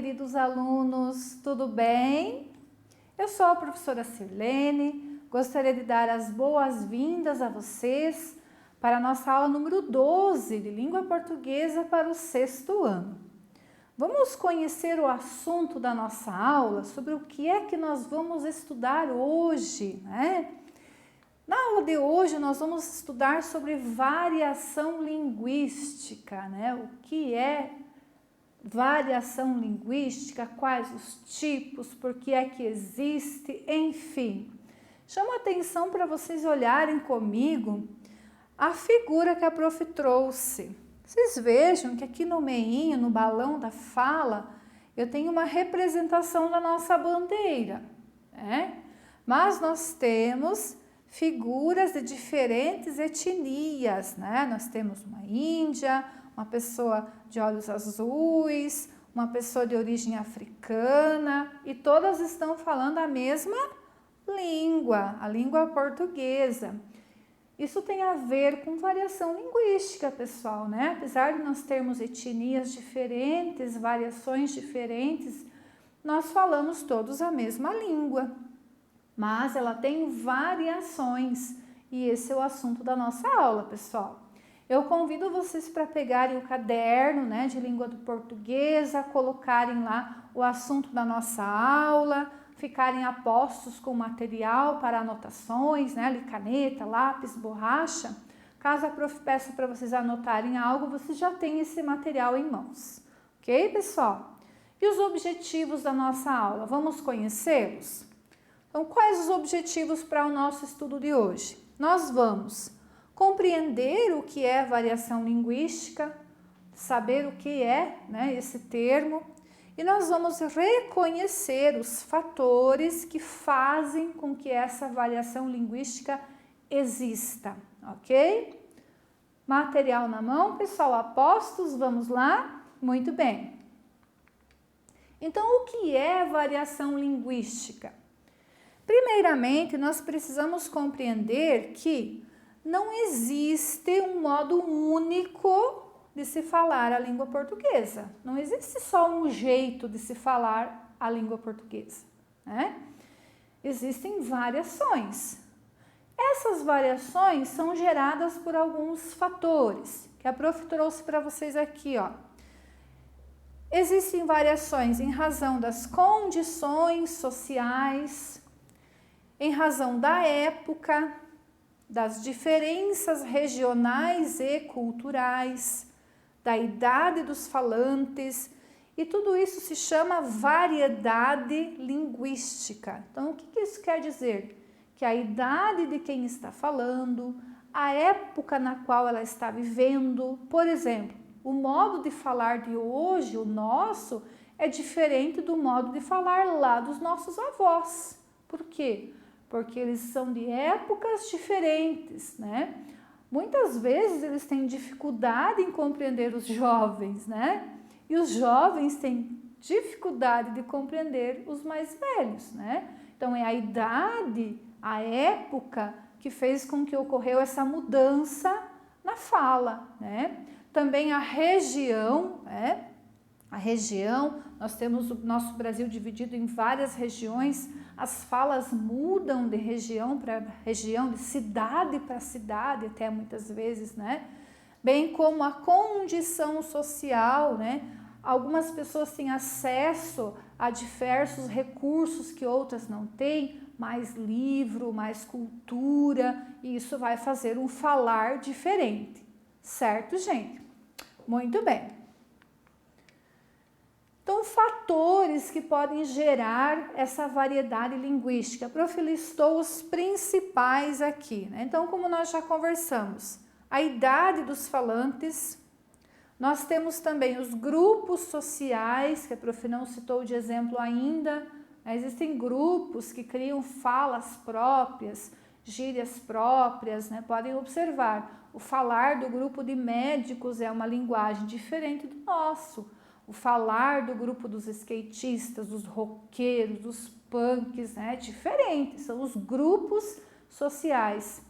queridos alunos, tudo bem? Eu sou a professora Sirlene, gostaria de dar as boas-vindas a vocês para a nossa aula número 12 de Língua Portuguesa para o 6º ano. Vamos conhecer o assunto da nossa aula, sobre o que é que nós vamos estudar hoje, né? Na aula de hoje nós vamos estudar sobre variação linguística, né? O que é variação linguística, quais os tipos, por que é que existe, enfim. Chamo a atenção para vocês olharem comigo a figura que a prof trouxe. Vocês vejam que aqui no meinho, no balão da fala, eu tenho uma representação da nossa bandeira, né? Mas nós temos figuras de diferentes etnias, né? Nós temos uma índia, uma pessoa de olhos azuis, uma pessoa de origem africana, e todas estão falando a mesma língua, a língua portuguesa. Isso tem a ver com variação linguística, pessoal, né? Apesar de nós termos etnias diferentes, variações diferentes, nós falamos todos a mesma língua, mas ela tem variações, e esse é o assunto da nossa aula, pessoal. Eu convido vocês para pegarem o caderno, né, de língua portuguesa, colocarem lá o assunto da nossa aula, ficarem a postos com material para anotações, né, caneta, lápis, borracha. Caso a prof peça para vocês anotarem algo, vocês já têm esse material em mãos. Ok, pessoal? E os objetivos da nossa aula? Vamos conhecê-los? Então, quais os objetivos para o nosso estudo de hoje? Nós vamos compreender o que é variação linguística, saber o que é, né, esse termo, e nós vamos reconhecer os fatores que fazem com que essa variação linguística exista, ok? Material na mão, pessoal, apostos, vamos lá? Muito bem. Então, o que é variação linguística? Primeiramente, nós precisamos compreender que não existe um modo único de se falar a língua portuguesa. Não existe só um jeito de se falar a língua portuguesa, né? Existem variações. Essas variações são geradas por alguns fatores, que a prof trouxe para vocês aqui, ó. Existem variações em razão das condições sociais, em razão da época, das diferenças regionais e culturais, da idade dos falantes, e tudo isso se chama variedade linguística. Então, o que isso quer dizer? Que a idade de quem está falando, a época na qual ela está vivendo, por exemplo, o modo de falar de hoje, o nosso, é diferente do modo de falar lá dos nossos avós. Por quê? Porque eles são de épocas diferentes, né? Muitas vezes eles têm dificuldade em compreender os jovens, né? E os jovens têm dificuldade de compreender os mais velhos, né? Então é a idade, a época que fez com que ocorreu essa mudança na fala, né? Também a região, né? A região, nós temos o nosso Brasil dividido em várias regiões, as falas mudam de região para região, de cidade para cidade até muitas vezes, né? Bem como a condição social, né? Algumas pessoas têm acesso a diversos recursos que outras não têm, mais livro, mais cultura, e isso vai fazer um falar diferente, certo, gente? Muito bem. Então, fatores que podem gerar essa variedade linguística. A prof listou os principais aqui, né? Então, como nós já conversamos, a idade dos falantes, nós temos também os grupos sociais, que a prof não citou de exemplo ainda, né? Existem grupos que criam falas próprias, gírias próprias, né? Podem observar, o falar do grupo de médicos é uma linguagem diferente do nosso. O falar do grupo dos skatistas, dos roqueiros, dos punks, né, é diferente, são os grupos sociais,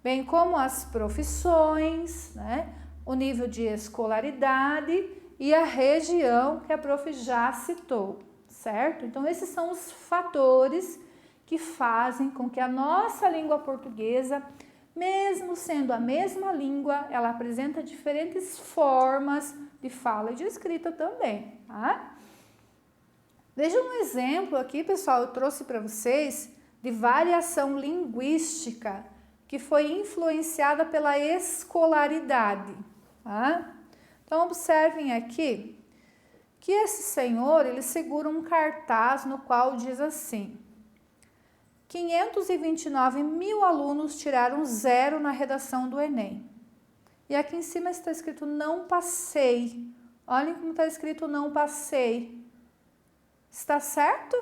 bem como as profissões, né, o nível de escolaridade e a região que a prof já citou, certo? Então, esses são os fatores que fazem com que a nossa língua portuguesa, mesmo sendo a mesma língua, ela apresenta diferentes formas de fala e de escrita também, tá? Veja um exemplo aqui, pessoal, eu trouxe para vocês de variação linguística que foi influenciada pela escolaridade, tá? Então, observem aqui que esse senhor, ele segura um cartaz no qual diz assim: 529 mil alunos tiraram 0 na redação do Enem. E aqui em cima está escrito não passei. Olhem como está escrito não passei. Está certo?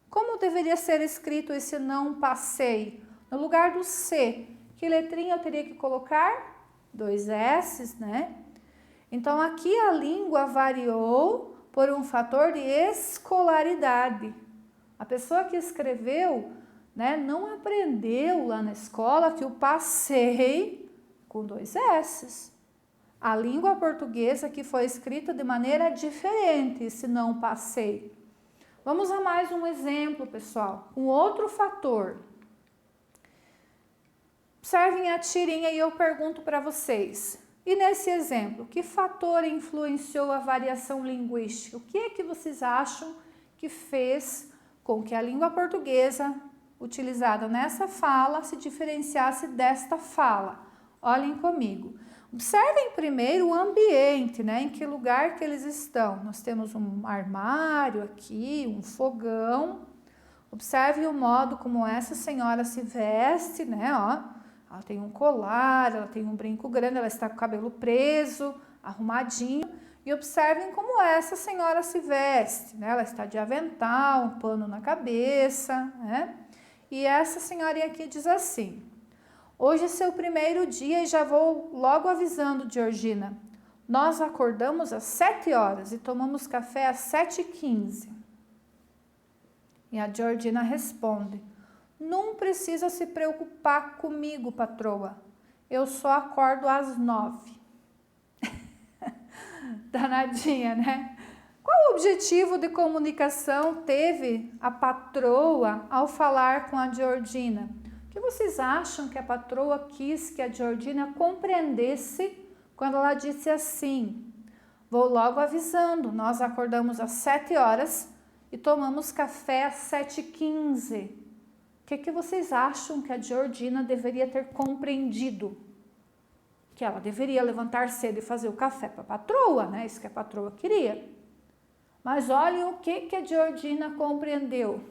Como deveria ser escrito esse não passei? No lugar do C, que letrinha eu teria que colocar? 2 S's, né? Então, aqui a língua variou por um fator de escolaridade. A pessoa que escreveu, né, não aprendeu lá na escola que o passei com 2 S's. A língua portuguesa que foi escrita de maneira diferente, esse não passei. Vamos a mais um exemplo, pessoal, um outro fator. Observem a tirinha e eu pergunto para vocês. E nesse exemplo, que fator influenciou a variação linguística? O que é que vocês acham que fez com que a língua portuguesa utilizada nessa fala se diferenciasse desta fala? Olhem comigo. Observem primeiro o ambiente, né? Em que lugar que eles estão. Nós temos um armário aqui, um fogão. Observe o modo como essa senhora se veste, né? Ó. Ela tem um colar, ela tem um brinco grande, ela está com o cabelo preso, arrumadinho. E observem como essa senhora se veste, né? Ela está de avental, um pano na cabeça, né? E essa senhorinha aqui diz assim: hoje é seu primeiro dia e já vou logo avisando, Georgina. Nós acordamos às 7 horas e tomamos café às 7h15. E a Georgina responde: não precisa se preocupar comigo, patroa. Eu só acordo às 9. Danadinha, né? Qual o objetivo de comunicação teve a patroa ao falar com a Georgina? O que vocês acham que a patroa quis que a Georgina compreendesse quando ela disse assim: vou logo avisando, nós acordamos às 7 horas e tomamos café às 7h15. O que vocês acham que a Georgina deveria ter compreendido? Que ela deveria levantar cedo e fazer o café para a patroa, né? Isso que a patroa queria. Mas olhem o que a Georgina compreendeu.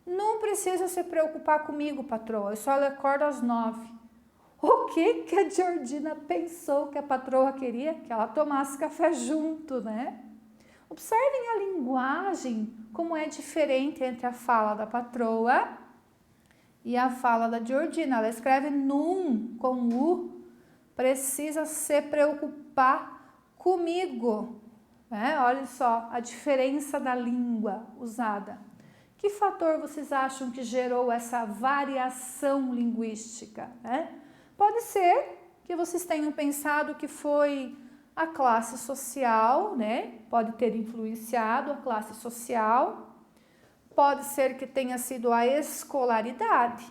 Não precisa se preocupar comigo, patroa, eu só acordo às 9. O que a Georgina pensou que a patroa queria? Que ela tomasse café junto, né? Observem a linguagem, como é diferente entre a fala da patroa e a fala da Georgina. Ela escreve num com u, precisa se preocupar comigo, né? Olha só a diferença da língua usada. Que fator vocês acham que gerou essa variação linguística, né? Pode ser que vocês tenham pensado que foi a classe social, né? Pode ter influenciado a classe social. Pode ser que tenha sido a escolaridade,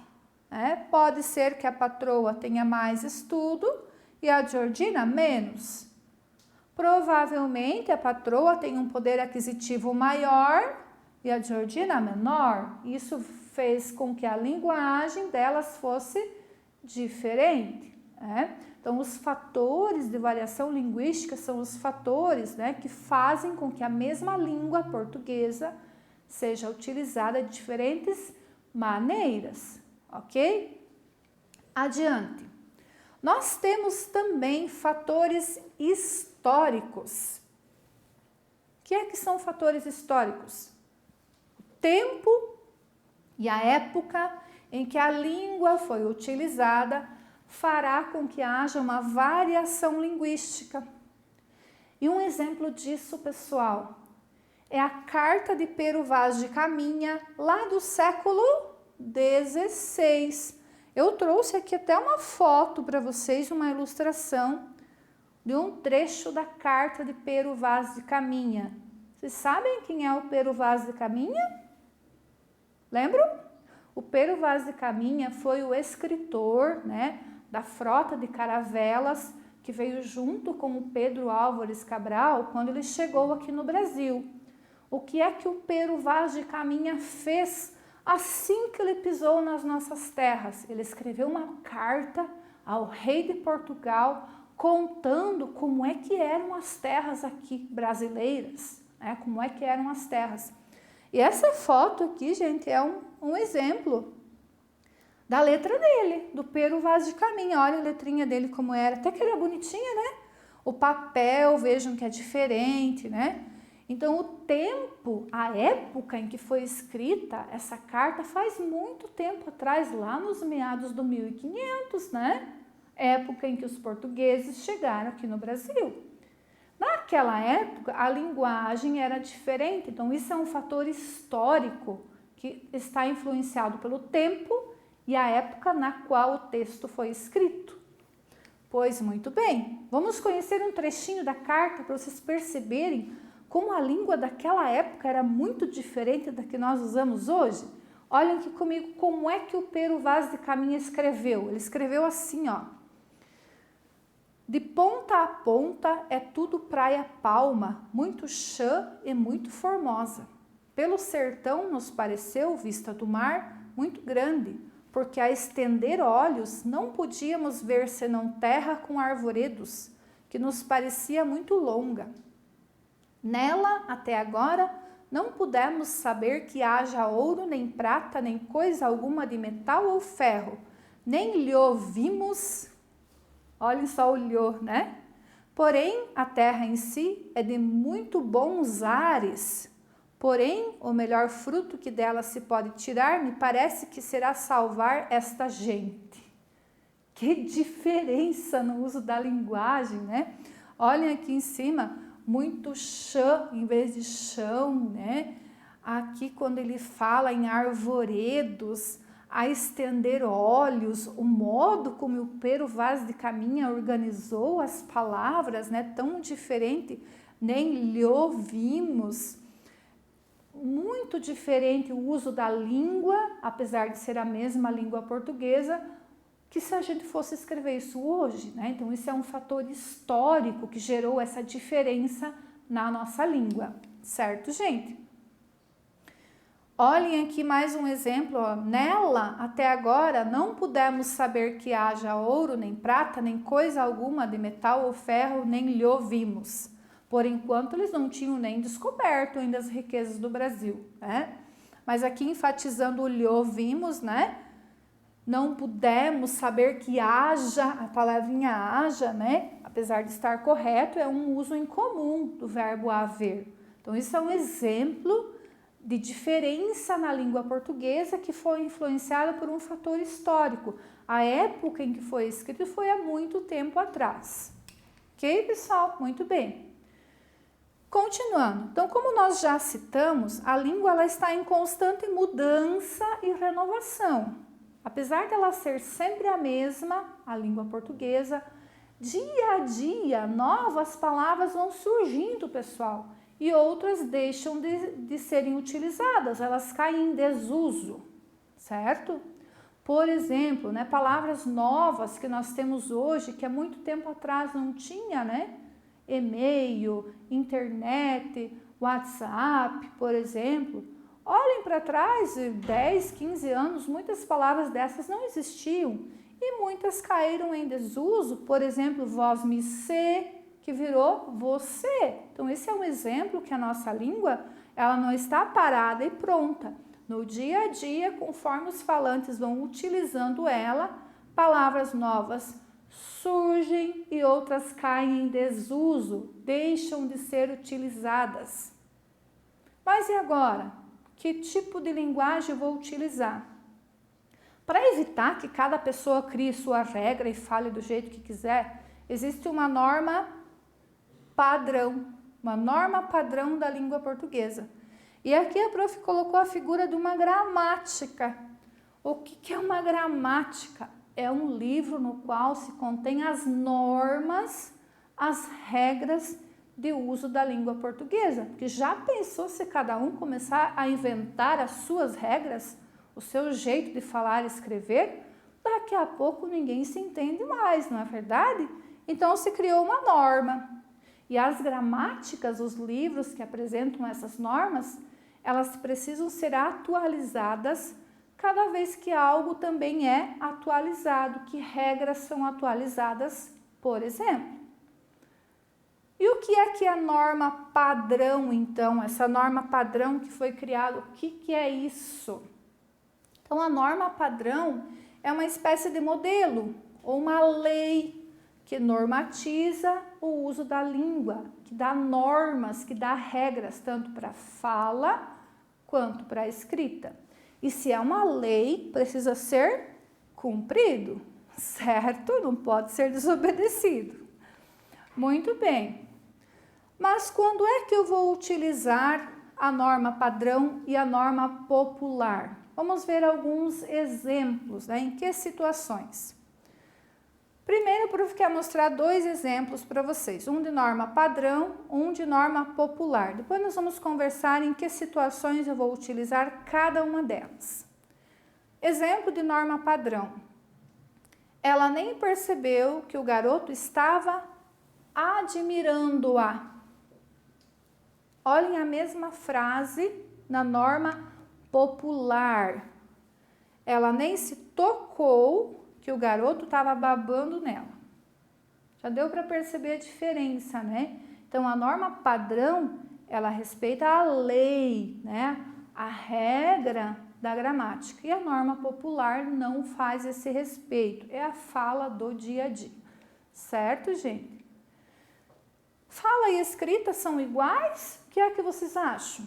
né? Pode ser que a patroa tenha mais estudo e a Georgina menos. Provavelmente a patroa tem um poder aquisitivo maior e a Georgina menor. Isso fez com que a linguagem delas fosse diferente, né? Então, os fatores de variação linguística são os fatores, né, que fazem com que a mesma língua portuguesa seja utilizada de diferentes maneiras, ok? Adiante. Nós temos também fatores históricos. O que é que são fatores históricos? O tempo e a época em que a língua foi utilizada fará com que haja uma variação linguística. E um exemplo disso, pessoal, é a carta de Pero Vaz de Caminha, lá do século XVI. Eu trouxe aqui até uma foto para vocês, uma ilustração. de um trecho da carta de Pero Vaz de Caminha. Vocês sabem quem é o Pero Vaz de Caminha? Lembram? O Pero Vaz de Caminha foi o escritor, né, da frota de caravelas que veio junto com o Pedro Álvares Cabral quando ele chegou aqui no Brasil. O que é que o Pero Vaz de Caminha fez assim que ele pisou nas nossas terras? Ele escreveu uma carta ao rei de Portugal contando como é que eram as terras aqui brasileiras, né? Como é que eram as terras. E essa foto aqui, gente, é um exemplo da letra dele, do Pero Vaz de Caminha. Olha a letrinha dele como era, até que era bonitinha, né? O papel, vejam que é diferente, né? Então, o tempo, a época em que foi escrita essa carta faz muito tempo atrás, lá nos meados do 1500, né? Época em que os portugueses chegaram aqui no Brasil. Naquela época, a linguagem era diferente, então isso é um fator histórico que está influenciado pelo tempo e a época na qual o texto foi escrito. Pois muito bem, vamos conhecer um trechinho da carta para vocês perceberem como a língua daquela época era muito diferente da que nós usamos hoje. Olhem aqui comigo como é que o Pero Vaz de Caminha escreveu. Ele escreveu assim, ó. De ponta a ponta é tudo praia palma, muito chã e muito formosa. Pelo sertão nos pareceu, vista do mar, muito grande, porque a estender olhos não podíamos ver senão terra com arvoredos, que nos parecia muito longa. Nela, até agora, não pudemos saber que haja ouro, nem prata, nem coisa alguma de metal ou ferro, nem lhe ouvimos. Olhem só o lho, né? Porém, a terra em si é de muito bons ares. Porém, o melhor fruto que dela se pode tirar, me parece que será salvar esta gente. Que diferença no uso da linguagem, né? Olhem aqui em cima, muito chã em vez de chão, né? Aqui quando ele fala em arvoredos, a estender olhos, o modo como o Pero Vaz de Caminha organizou as palavras, né, tão diferente, nem lhe ouvimos. Muito diferente o uso da língua, apesar de ser a mesma língua portuguesa, que se a gente fosse escrever isso hoje, né? Então isso é um fator histórico que gerou essa diferença na nossa língua, certo, gente? Olhem aqui mais um exemplo, ó. Nela, até agora, não pudemos saber que haja ouro, nem prata, nem coisa alguma de metal ou ferro, nem lhe ouvimos. Por enquanto, eles não tinham nem descoberto ainda as riquezas do Brasil, né? Mas aqui, enfatizando o lhe ouvimos, né? Não pudemos saber que haja, a palavrinha haja, né? Apesar de estar correto, é um uso incomum do verbo haver. Então, isso é um exemplo de diferença na língua portuguesa que foi influenciada por um fator histórico. A época em que foi escrito foi há muito tempo atrás. Ok, pessoal? Muito bem. Continuando. Então, como nós já citamos, a língua ela está em constante mudança e renovação. Apesar dela ser sempre a mesma, a língua portuguesa, dia a dia, novas palavras vão surgindo, pessoal. E outras deixam de serem utilizadas, elas caem em desuso, certo? Por exemplo, né, palavras novas que nós temos hoje, que há muito tempo atrás não tinha, né? E-mail, internet, WhatsApp, por exemplo. Olhem para trás, 10, 15 anos, muitas palavras dessas não existiam e muitas caíram em desuso, por exemplo, vós-me-se, que virou você. Então, esse é um exemplo que a nossa língua, ela não está parada e pronta. No dia a dia, conforme os falantes vão utilizando ela, palavras novas surgem e outras caem em desuso, deixam de ser utilizadas. Mas e agora? Que tipo de linguagem eu vou utilizar? Para evitar que cada pessoa crie sua regra e fale do jeito que quiser, existe uma norma padrão da língua portuguesa. E aqui a prof colocou a figura de uma gramática. O que é uma gramática? É um livro no qual se contém as normas as regras de uso da língua portuguesa. Porque já pensou se cada um começar a inventar as suas regras, o seu jeito de falar e escrever? Daqui a pouco ninguém se entende mais, não é verdade? Então se criou uma norma. E as gramáticas, os livros que apresentam essas normas, elas precisam ser atualizadas cada vez que algo também é atualizado, que regras são atualizadas, por exemplo. E o que é a norma padrão, então? Essa norma padrão que foi criada, o que é isso? Então, a norma padrão é uma espécie de modelo ou uma lei que normatiza o uso da língua, que dá normas, que dá regras, tanto para fala quanto para escrita. E se é uma lei, precisa ser cumprido, certo? Não pode ser desobedecido. Muito bem. Mas quando é que eu vou utilizar a norma padrão e a norma popular? Vamos ver alguns exemplos, né? Em que situações? Primeiro, o prof quer mostrar 2 exemplos para vocês. Um de norma padrão, um de norma popular. Depois nós vamos conversar em que situações eu vou utilizar cada uma delas. Exemplo de norma padrão. Ela nem percebeu que o garoto estava admirando-a. Olhem a mesma frase na norma popular. Ela nem se tocou que o garoto estava babando nela. Já deu para perceber a diferença, né? Então, a norma padrão, ela respeita a lei, né? A regra da gramática. E a norma popular não faz esse respeito. É a fala do dia a dia. Certo, gente? Fala e escrita são iguais? O que é que vocês acham?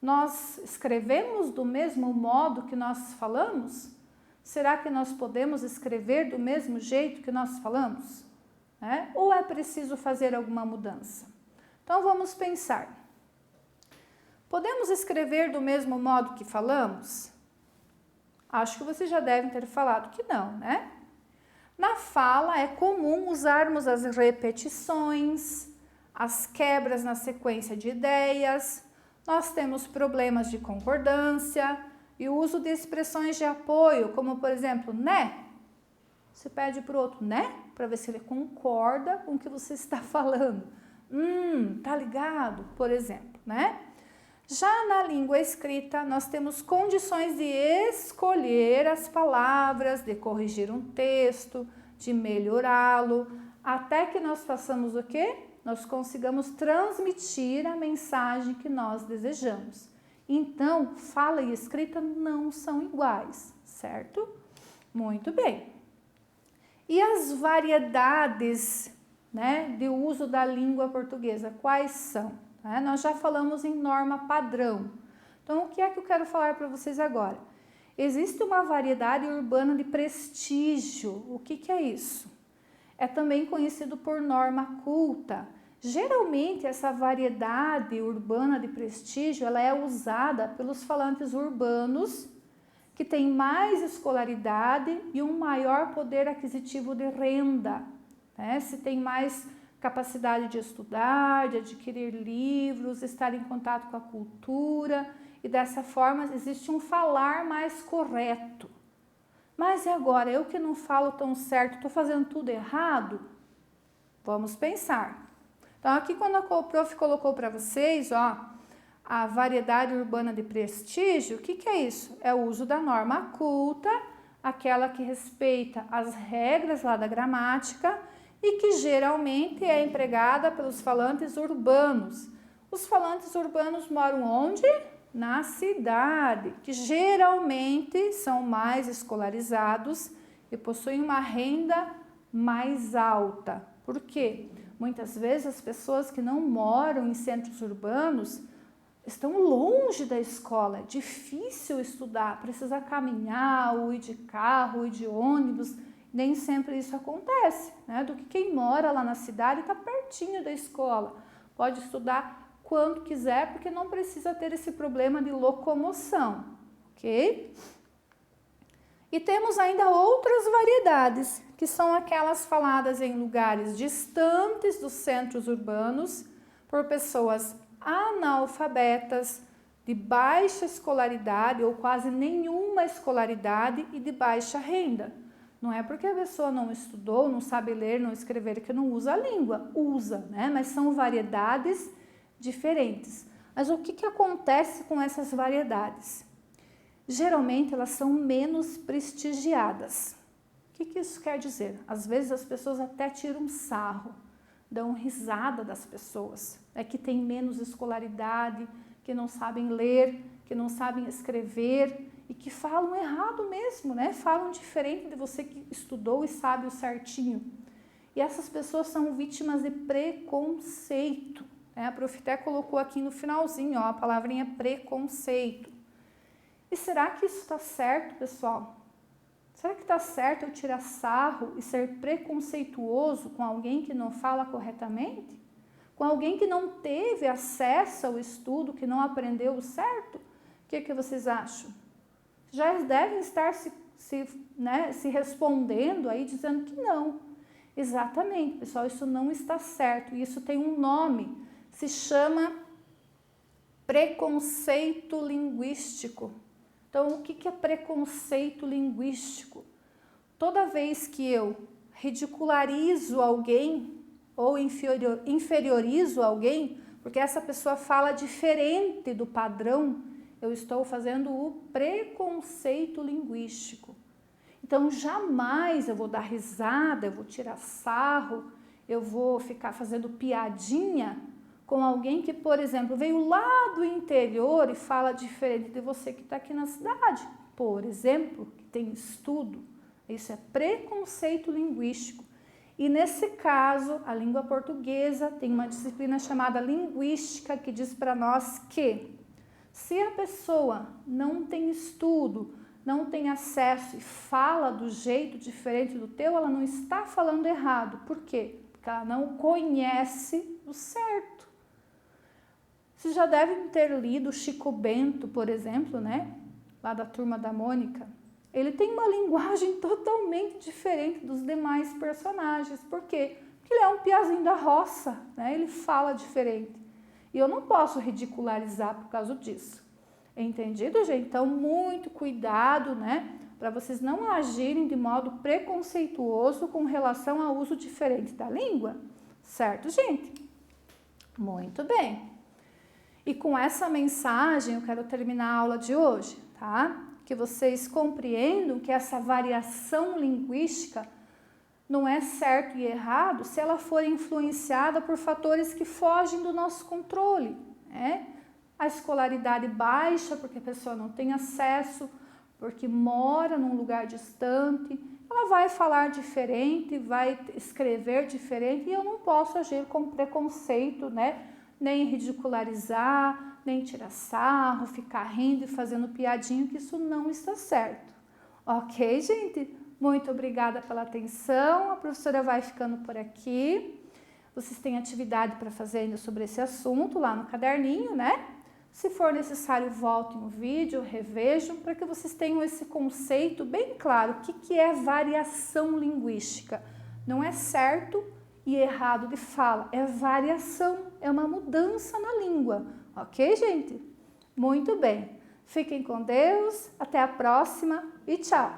Nós escrevemos do mesmo modo que nós falamos? Será que nós podemos escrever do mesmo jeito que nós falamos? Ou é preciso fazer alguma mudança? Então vamos pensar. Podemos escrever do mesmo modo que falamos? Acho que vocês já devem ter falado que não, né? Na fala é comum usarmos as repetições, as quebras na sequência de ideias, nós temos problemas de concordância e o uso de expressões de apoio, como por exemplo, né? Você pede para o outro, né? Para ver se ele concorda com o que você está falando. Tá ligado? Por exemplo, né? Já na língua escrita, nós temos condições de escolher as palavras, de corrigir um texto, de melhorá-lo, até que nós façamos o quê? Nós consigamos transmitir a mensagem que nós desejamos. Então, fala e escrita não são iguais, certo? Muito bem. E as variedades, né, de uso da língua portuguesa, quais são? Nós já falamos em norma padrão. Então, o que é que eu quero falar para vocês agora? Existe uma variedade urbana de prestígio. O que é isso? É também conhecido por norma culta. Geralmente, essa variedade urbana de prestígio, ela é usada pelos falantes urbanos que têm mais escolaridade e um maior poder aquisitivo de renda, né? Se tem mais capacidade de estudar, de adquirir livros, estar em contato com a cultura e dessa forma existe um falar mais correto. Mas e agora, eu que não falo tão certo, estou fazendo tudo errado? Vamos pensar. Então aqui quando a prof colocou para vocês, ó, a variedade urbana de prestígio, o que é isso? É o uso da norma culta, aquela que respeita as regras lá da gramática e que geralmente é empregada pelos falantes urbanos. Os falantes urbanos moram onde? Na cidade, que geralmente são mais escolarizados e possuem uma renda mais alta. Por quê? Muitas vezes as pessoas que não moram em centros urbanos estão longe da escola, é difícil estudar, precisa caminhar, ou ir de carro, ou ir de ônibus, nem sempre isso acontece, né? Do que quem mora lá na cidade está pertinho da escola, pode estudar quando quiser, porque não precisa ter esse problema de locomoção, ok? E temos ainda outras variedades, que são aquelas faladas em lugares distantes dos centros urbanos, por pessoas analfabetas, de baixa escolaridade ou quase nenhuma escolaridade e de baixa renda. Não é porque a pessoa não estudou, não sabe ler, não escrever, que não usa a língua. Usa, né? Mas são variedades diferentes. Mas o que acontece com essas variedades? Geralmente elas são menos prestigiadas. O que isso quer dizer? Às vezes as pessoas até tiram sarro, dão risada das pessoas. É que tem menos escolaridade, que não sabem ler, que não sabem escrever e que falam errado mesmo, né? Falam diferente de você que estudou e sabe o certinho. E essas pessoas são vítimas de preconceito. A prof até colocou aqui no finalzinho, ó, a palavrinha preconceito. E será que isso está certo, pessoal? Será que está certo eu tirar sarro e ser preconceituoso com alguém que não fala corretamente? Com alguém que não teve acesso ao estudo, que não aprendeu o certo? O que vocês acham? Já devem estar se respondendo aí, dizendo que não. Exatamente, pessoal, isso não está certo. Isso tem um nome, se chama preconceito linguístico. Então, o que é preconceito linguístico? Toda vez que eu ridicularizo alguém ou inferiorizo alguém, porque essa pessoa fala diferente do padrão, eu estou fazendo o preconceito linguístico. Então, jamais eu vou dar risada, eu vou tirar sarro, eu vou ficar fazendo piadinha com alguém que, por exemplo, veio lá do interior e fala diferente de você que está aqui na cidade, por exemplo, que tem estudo. Isso é preconceito linguístico. E nesse caso, a língua portuguesa tem uma disciplina chamada linguística que diz para nós que se a pessoa não tem estudo, não tem acesso e fala do jeito diferente do teu, ela não está falando errado. Por quê? Porque ela não conhece o certo. Vocês já devem ter lido Chico Bento, por exemplo, né? Lá da Turma da Mônica. Ele tem uma linguagem totalmente diferente dos demais personagens. Por quê? Porque ele é um piazinho da roça, né? Ele fala diferente. E eu não posso ridicularizar por causa disso. Entendido, gente? Então, muito cuidado, né? Para vocês não agirem de modo preconceituoso com relação ao uso diferente da língua. Certo, gente? Muito bem. E com essa mensagem eu quero terminar a aula de hoje, tá? Que vocês compreendam que essa variação linguística não é certo e errado se ela for influenciada por fatores que fogem do nosso controle, né? A escolaridade baixa, porque a pessoa não tem acesso, porque mora num lugar distante, ela vai falar diferente, vai escrever diferente, e eu não posso agir com preconceito, né? Nem ridicularizar, nem tirar sarro, ficar rindo e fazendo piadinho, que isso não está certo. Ok, gente? Muito obrigada pela atenção. A professora vai ficando por aqui. Vocês têm atividade para fazer ainda sobre esse assunto lá no caderninho, né? Se for necessário, voltem o vídeo, revejam, para que vocês tenham esse conceito bem claro. O que é variação linguística? Não é certo e errado de fala, é variação, é uma mudança na língua. Ok, gente? Muito bem. Fiquem com Deus, até a próxima e tchau!